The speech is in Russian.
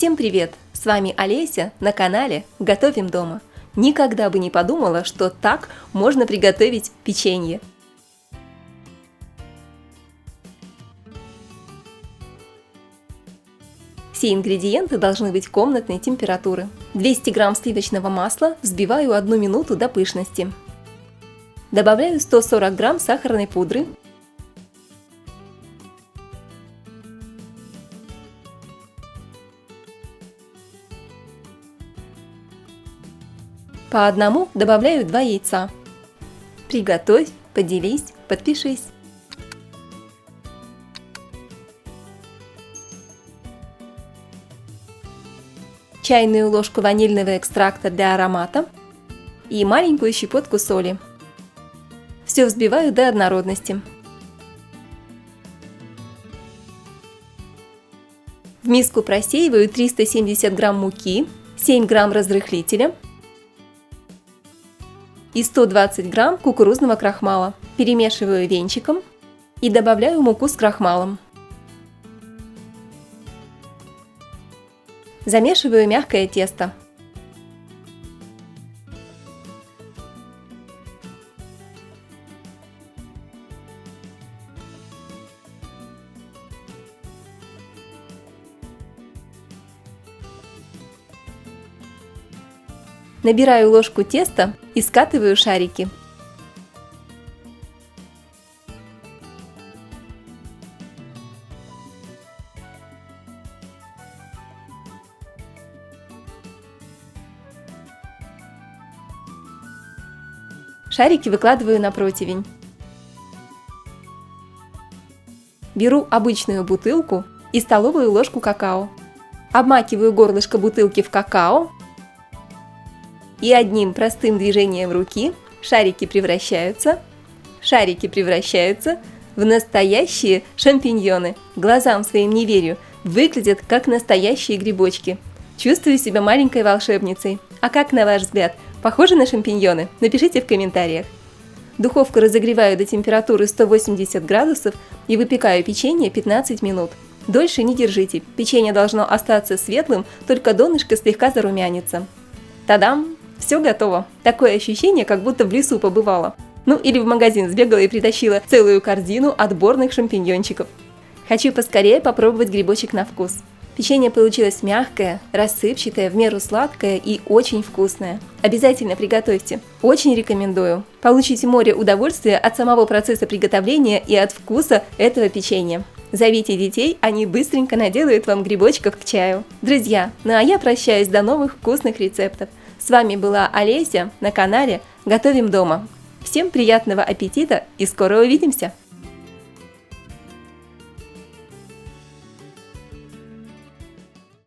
Всем привет! С вами Олеся на канале Готовим дома. Никогда бы не подумала, что так можно приготовить печенье. Все ингредиенты должны быть комнатной температуры. 200 грамм сливочного масла взбиваю 1 минуту до пышности. Добавляю 140 грамм сахарной пудры. По одному добавляю 2 яйца. Приготовь, поделись, подпишись. Чайную ложку ванильного экстракта для аромата и маленькую щепотку соли. Все взбиваю до однородности. В миску просеиваю 370 грамм муки, 7 грамм разрыхлителя и 120 грамм кукурузного крахмала. Перемешиваю венчиком и добавляю муку с крахмалом. Замешиваю мягкое тесто. Набираю ложку теста и скатываю шарики. Шарики выкладываю на противень. Беру обычную бутылку и столовую ложку какао. Обмакиваю горлышко бутылки в какао. И одним простым движением руки шарики превращаются в настоящие шампиньоны. Глазам своим не верю, выглядят как настоящие грибочки. Чувствую себя маленькой волшебницей. А как на ваш взгляд, похожи на шампиньоны? Напишите в комментариях. Духовку разогреваю до температуры 180 градусов и выпекаю печенье 15 минут. Дольше не держите, печенье должно остаться светлым, только донышко слегка зарумянится. Та-дам! Все готово. Такое ощущение, как будто в лесу побывала. Ну или в магазин сбегала и притащила целую корзину отборных шампиньончиков. Хочу поскорее попробовать грибочек на вкус. Печенье получилось мягкое, рассыпчатое, в меру сладкое и очень вкусное. Обязательно приготовьте. Очень рекомендую. Получите море удовольствия от самого процесса приготовления и от вкуса этого печенья. Зовите детей, они быстренько наделают вам грибочков к чаю. Друзья, ну а я прощаюсь до новых вкусных рецептов. С вами была Олеся на канале Готовим дома. Всем приятного аппетита и скоро увидимся!